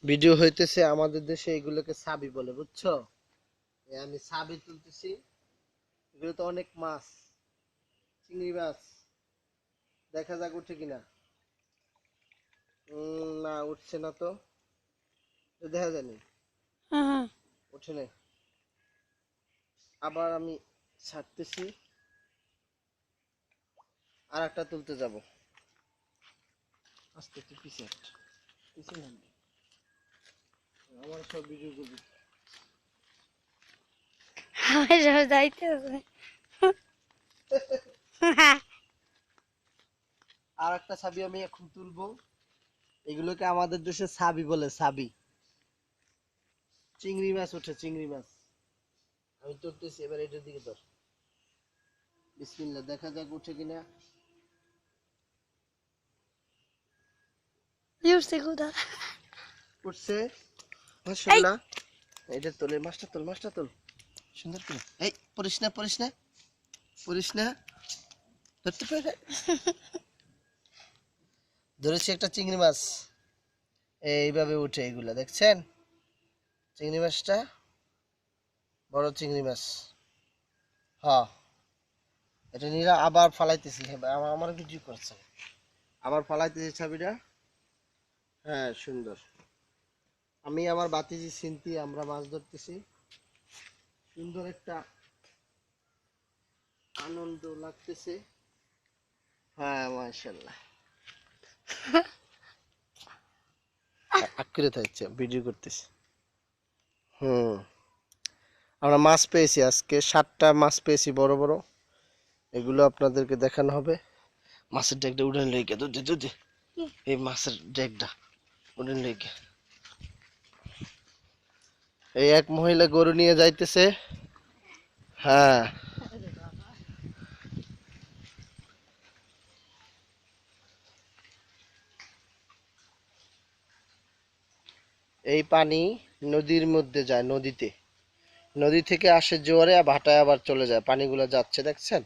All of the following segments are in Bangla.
ভিডিও হইতেছে। আমাদের দেশে এগুলোকে সাবি বলে, বুঝছো? আমি সাবি তুলতেছি। এগুলো তো অনেক মাছ, চিংড়ি মাছ। দেখা যাক উঠে কিনা। না, উঠছে না তো। দেখা যায়নি, উঠে নাই। আবার আমি ছাড়তেছি, আর একটা তুলতে যাব। আস্তে একটু পিছিয়ে পিছিয়ে নামবে। আমার সব ভিডিও করবি। আমার সব যাইতেছে। আর একটা ছাবি আমি এখন তুলবো। এগুলোকে আমাদের দেশে সাবি বলে, সাবি। চিংড়ি মাছ ওঠে, চিংড়ি মাছ। আমি তুলতেছি, এবার এটার দিকে ধর। বিসমিল্লাহ, দেখা যাক উঠে কিনা। উঠছে, মাশাআল্লাহ। এটা তোলে, মাছটা তোল, মাছটা তোল সুন্দর করে। এই পড়িস না, পড়িস না, পড়িস না। ধরতে পারে। ধরেছি একটা চিংড়ি মাছ। এইভাবে উঠে এগুলা, দেখছেন? চিংড়ি মাছটা বড় চিংড়ি মাছ। হ্যাঁ, এটা নিয়ে আবার ফালাইতেছি। হ্যাঁ, আমার ভিডিও করছে। আবার ফালাইতেছি ছাবিটা। হ্যাঁ, সুন্দর। আমি আমার বাতিজি সিনতি আমরা মাছ ধরতেছি। সুন্দর একটা আনন্দ লাগতেছে। হ্যাঁ, মাশাআল্লাহ। আক্কিরে থাকছে, ভিডিও করতেছি। আমরা মাছ পেয়েছি আজকে, 7টা মাছ পেয়েছি বড় বড়। এগুলো আপনাদেরকে দেখানো হবে। মাছের ডেকটা উড়ে লেগে দুধে দুধে। এই মাছের ডেকটা উড়ে লেগে। এই এক মহিলা গরু নিয়ে যাইতেছে। হ্যাঁ, এই পানি নদীর মধ্যে যায়, নদীতে। নদী থেকে আসে জোয়ারে, আর ভাটায় আবার চলে যায়। পানিগুলো যাচ্ছে, দেখছেন?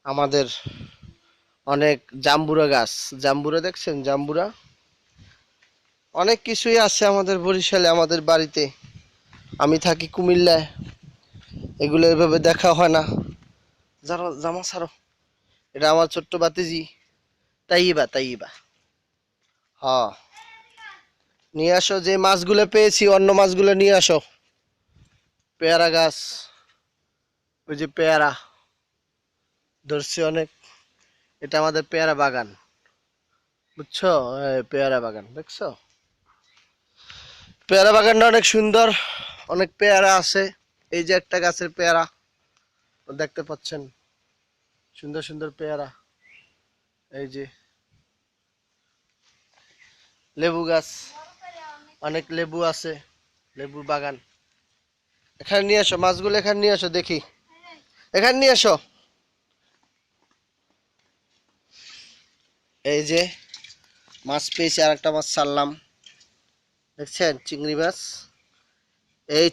আমাদের অনেক জাম্বুরা গাছ, জাম্বুরা দেখছেন? জাম্বুরা অনেক কিছুই আছে আমাদের বরিশালে, আমাদের বাড়িতে। আমি থাকি কুমিল্লায়, এগুলো এভাবে দেখা হয় না। যারা জামা ছাড়ো, এটা আমার ছোট্ট বাতিজি তাইবা, তাইবা। হ্যাঁ, নিয়ে আসো। যে মাছগুলো পেয়েছি, অন্য মাছগুলো নিয়ে আসো। পেয়ারা গাছ, ওই যে পেয়ারা ধরছি অনেক। এটা আমাদের পেয়ারা বাগান, বুঝছো? পেয়ারা বাগান দেখছো? পেয়ারা বাগানটা অনেক সুন্দর, অনেক পেয়ারা আছে। এই যে একটা গাছের পেয়ারা দেখতে পাচ্ছেন, সুন্দর সুন্দর পেয়ারা। এই যে লেবু গাছ, অনেক লেবু আছে, লেবুর বাগান। এখানে নিয়ে আসো মাছগুলো, এখানে নিয়ে আসো দেখি, এখানে নিয়ে আসো। এই যে মাছ পেয়েছি, আর একটা মাছ ছাড়লাম, দেখছেন? চিংড়ি মাছ। এই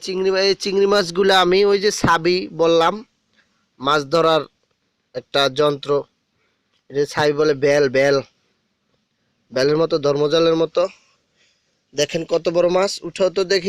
চিংড়ি মাছগুলো আমি ওই যে ছাবি বললাম, মাছ ধরার একটা যন্ত্র। এটা ছাবি বলে, বেল, বেল, বেলের মতো, ধর্মজালের মতো। দেখেন কত বড় মাছ, উঠাও তো দেখি।